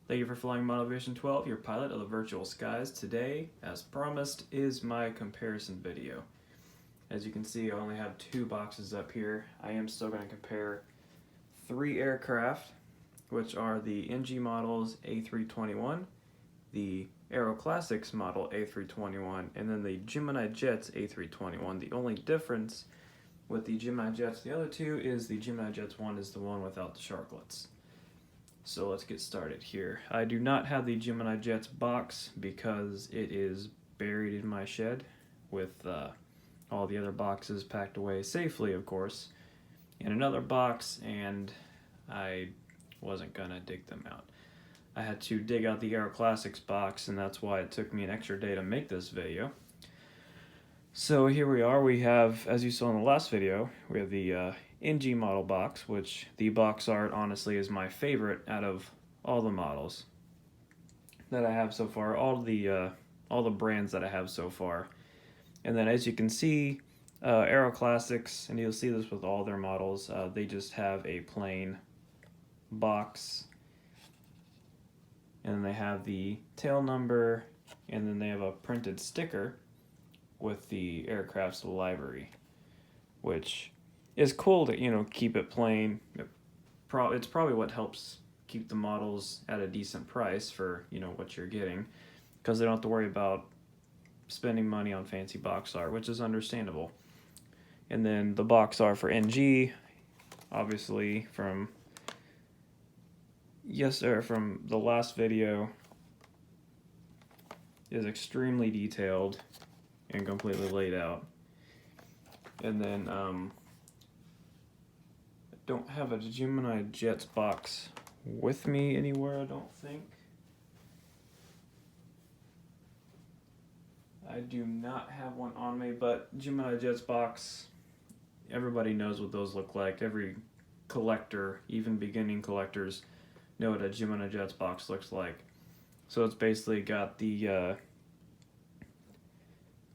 Thank you for flying Model Aviation 12, your pilot of the virtual skies. Today, as promised, is my comparison video. As you can see, I only have 2 boxes up here. I am still going to compare 3 aircraft, which are the NG models A321, the AeroClassics model A321, and then the Gemini Jets A321. The only difference with the Gemini Jets, the other two, is the Gemini Jets 1 is the one without the sharklets. So let's get started here. I do not have the Gemini Jets box because it is buried in my shed with all the other boxes packed away safely, of course, in another box, and I wasn't gonna dig them out. I had to dig out the AeroClassics box, and that's why it took me an extra day to make this video. So here we are. We have, as you saw in the last video, we have the NG model box, which the box art honestly is my favorite out of all the models that I have so far, all the brands that I have so far. And then as you can see, AeroClassics, and you'll see this with all their models, they just have a plain box, and then they have the tail number, and then they have a printed sticker with the aircraft's livery, which is cool to, keep it plain. It's probably what helps keep the models at a decent price for, what you're getting, because they don't have to worry about spending money on fancy box art, which is understandable. And then the box art for NG, obviously from the last video, is extremely detailed and completely laid out. And then I don't have a Gemini Jets box with me anywhere, I don't think. I do not have one on me, but Gemini Jets box, everybody knows what those look like. Every collector, even beginning collectors, know what a Gemini Jets box looks like. So it's basically got the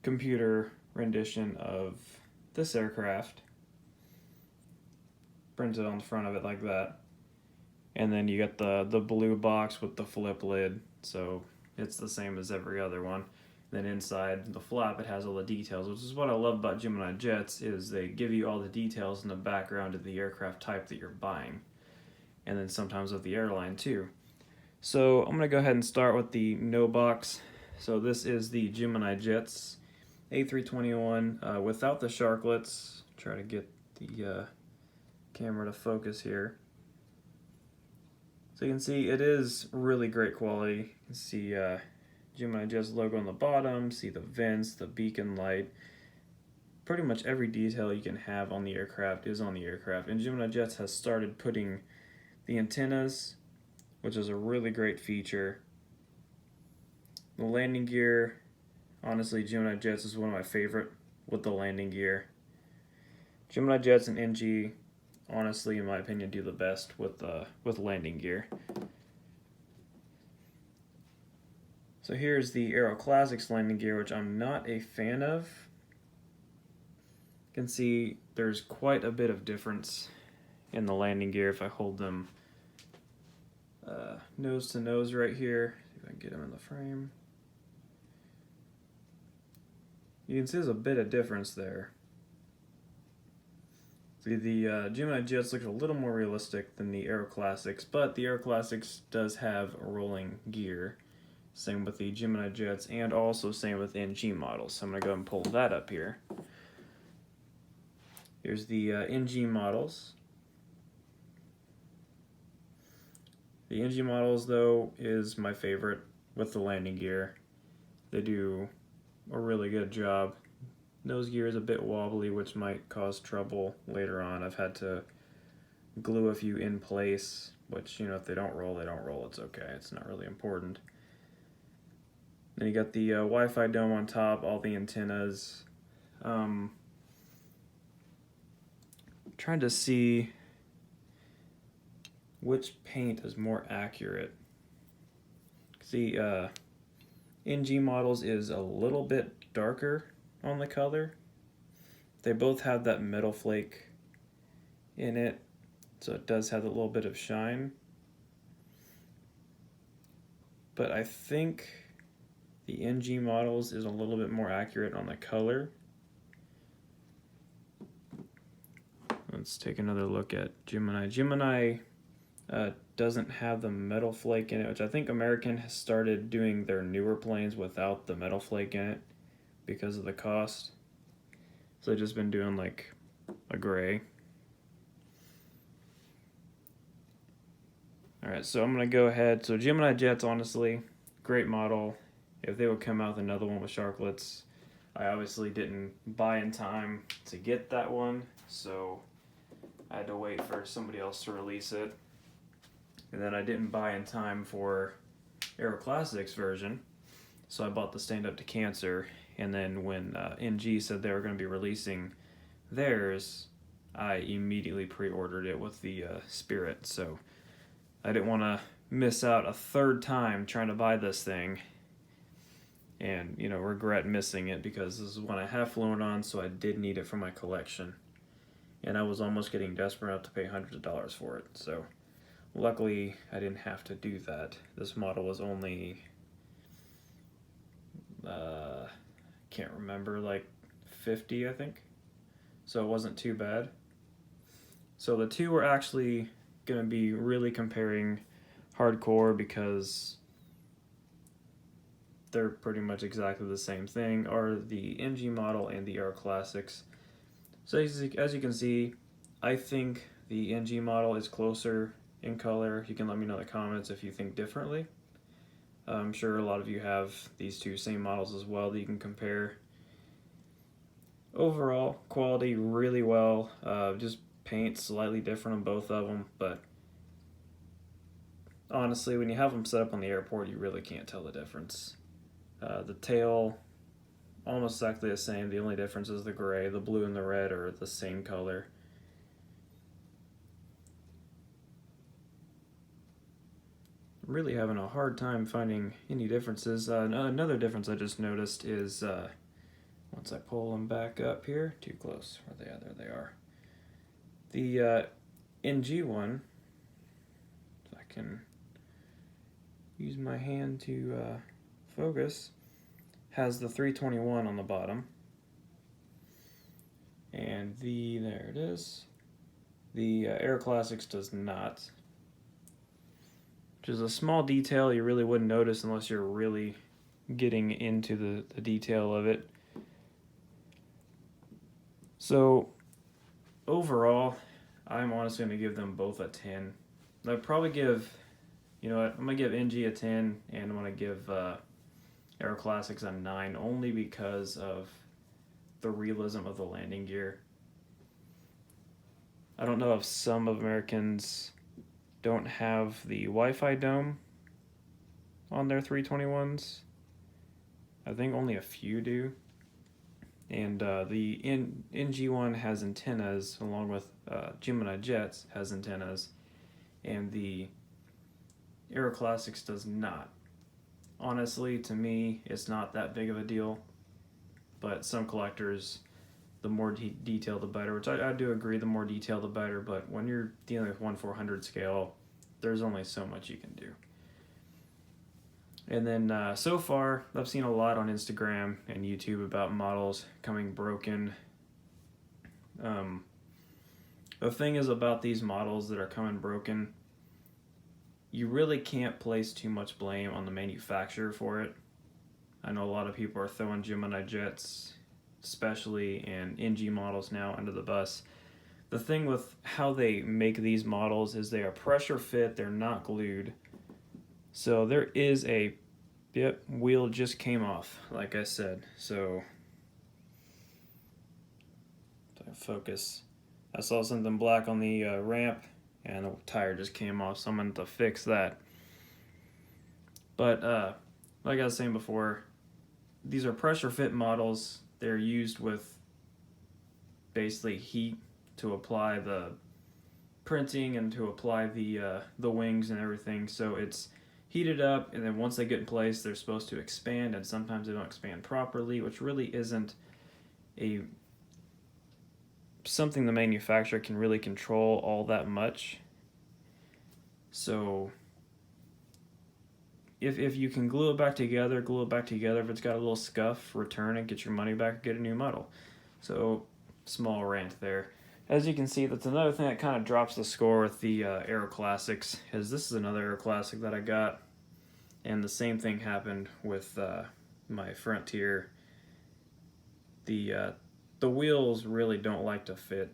computer rendition of this aircraft printed on the front of it like that, and then you get the blue box with the flip lid, so it's the same as every other one. Then inside the flap, it has all the details, which is what I love about Gemini Jets, is they give you all the details in the background of the aircraft type that you're buying, and then sometimes with the airline too. So I'm going to go ahead and start with the no box. So this is the Gemini Jets A321 without the sharklets. Try to get the camera to focus here. So you can see it is really great quality. You can see Gemini Jets logo on the bottom, see the vents, the beacon light. Pretty much every detail you can have on the aircraft is on the aircraft. And Gemini Jets has started putting the antennas, which is a really great feature. The landing gear, honestly, Gemini Jets is one of my favorite with the landing gear. Gemini Jets and NG, honestly, in my opinion, do the best with landing gear. So here's the AeroClassics landing gear, which I'm not a fan of. You can see there's quite a bit of difference in the landing gear if I hold them nose to nose right here. See if I can get them in the frame. You can see there's a bit of difference there. See, the Gemini Jets looks a little more realistic than the AeroClassics, but the AeroClassics does have a rolling gear. Same with the Gemini Jets, and also same with NG models. So I'm going to go ahead and pull that up here. Here's the NG models. The NG models, though, is my favorite with the landing gear. They do a really good job. Nose gear is a bit wobbly, which might cause trouble later on. I've had to glue a few in place, which, if they don't roll, they don't roll. It's okay. It's not really important. Then you got the Wi-Fi dome on top, all the antennas. Trying to see which paint is more accurate. See, NG models is a little bit darker on the color. They both have that metal flake in it, so it does have a little bit of shine. but I think the NG models is a little bit more accurate on the color. Let's take another look at Gemini. Gemini doesn't have the metal flake in it, which I think American has started doing their newer planes without the metal flake in it because of the cost. So they've just been doing like a gray. Alright, so I'm going to go ahead. So Gemini Jets, honestly, great model. If they would come out with another one with sharklets, I obviously didn't buy in time to get that one, so I had to wait for somebody else to release it. And then I didn't buy in time for AeroClassics version, so I bought the Stand Up to Cancer. And then when NG said they were going to be releasing theirs, I immediately pre-ordered it with the Spirit. So I didn't want to miss out a third time trying to buy this thing and, you know, regret missing it, because this is one I have flown on, so I did need it for my collection. And I was almost getting desperate enough to pay hundreds of dollars for it. So luckily, I didn't have to do that. This model was only, can't remember, like 50, I think. So it wasn't too bad. So the two were actually going to be really comparing hardcore because they're pretty much exactly the same thing, are the NG model and the AeroClassics. So as you can see, I think the NG model is closer in color. You can let me know in the comments if you think differently. I'm sure a lot of you have these two same models as well that you can compare. Overall, quality really well. Just paint slightly different on both of them, but honestly, when you have them set up on the airport, you really can't tell the difference. The tail, almost exactly the same. The only difference is the gray. The blue and the red are the same color. I'm really having a hard time finding any differences. Another difference I just noticed is once I pull them back up here, too close. Where they are? There they are. The NG one, if I can use my hand to focus, has the 321 on the bottom, and there it is. The AeroClassics does not, which is a small detail you really wouldn't notice unless you're really getting into the detail of it. So overall, I'm honestly going to give them both a 10. I'd probably give, you know what, I'm going to give NG a 10, and I'm going to give AeroClassics a 9, only because of the realism of the landing gear. I don't know if some Americans don't have the Wi-Fi dome on their 321s. I think only a few do. And the NG one has antennas, along with Gemini Jets has antennas, and the AeroClassics does not. Honestly, to me, it's not that big of a deal, but some collectors, the more detail the better, which I do agree, the more detail the better, but when you're dealing with 1/400 scale, there's only so much you can do. And then so far, I've seen a lot on Instagram and YouTube about models coming broken. The thing is about these models that are coming broken, you really can't place too much blame on the manufacturer for it. I know a lot of people are throwing Gemini Jets, especially, and NG models now, under the bus. The thing with how they make these models is they are pressure fit, they're not glued. So there is a, yep, wheel just came off, like I said. So focus. I saw something black on the ramp, and the tire just came off, so I'm going to fix that. But like I was saying before, these are pressure fit models. They're used with basically heat to apply the printing and to apply the wings and everything. So it's heated up, and then once they get in place, they're supposed to expand, and sometimes they don't expand properly, which really isn't something the manufacturer can really control all that much. So if you can glue it back together, glue it back together. If it's got a little scuff, return it, get your money back, get a new model. So, small rant there. As you can see, that's another thing that kind of drops the score with the AeroClassics, is this is another AeroClassic that I got, and the same thing happened with my Frontier. The wheels really don't like to fit.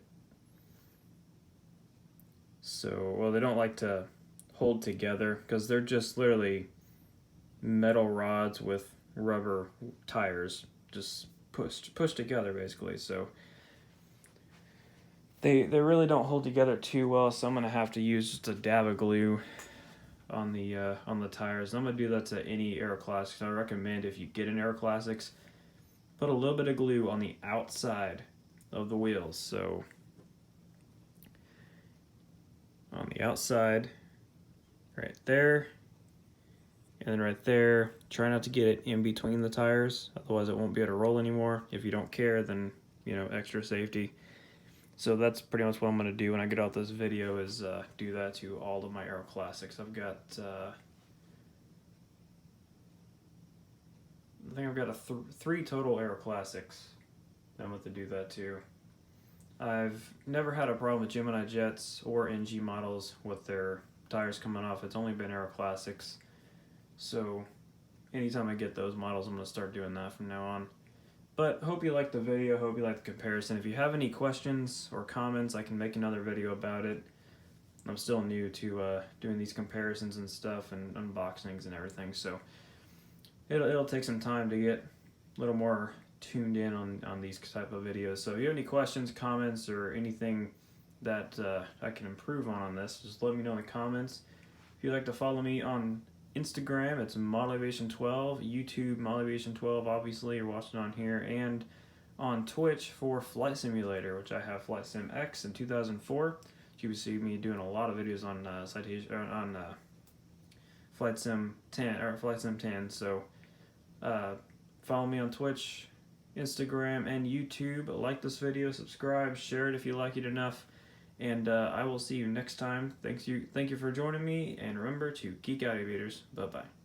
So, well, they don't like to hold together because they're just literally metal rods with rubber tires just pushed together basically. So they really don't hold together too well, so I'm gonna have to use just a dab of glue on the tires. I'm gonna do that to any AeroClassics. I recommend, if you get an AeroClassics, put a little bit of glue on the outside of the wheels. So on the outside, right there, and then right there. Try not to get it in between the tires, otherwise it won't be able to roll anymore. If you don't care, then, you know, extra safety. So that's pretty much what I'm going to do when I get out this video, is do that to all of my AeroClassics. I've got, I think I've got 3 total AeroClassics I'm going to do that to. I've never had a problem with Gemini Jets or NG models with their tires coming off. It's only been AeroClassics. So anytime I get those models, I'm going to start doing that from now on. But hope you liked the video, hope you liked the comparison. If you have any questions or comments, I can make another video about it. I'm still new to doing these comparisons and stuff, and unboxings and everything, so it'll take some time to get a little more tuned in on these type of videos. So if you have any questions, comments, or anything that I can improve on this, just let me know in the comments. If you'd like to follow me on Instagram, it's Modelivation12, YouTube Modelivation12, obviously you're watching on here, and on Twitch for Flight Simulator, which I have Flight Sim X in 2004. You will see me doing a lot of videos on Flight Sim 10 or Flight Sim 10. So follow me on Twitch, Instagram, and YouTube. Like this video, subscribe, share it if you like it enough. And I will see you next time. Thank you for joining me, and remember to geek out, aviators. Bye-bye.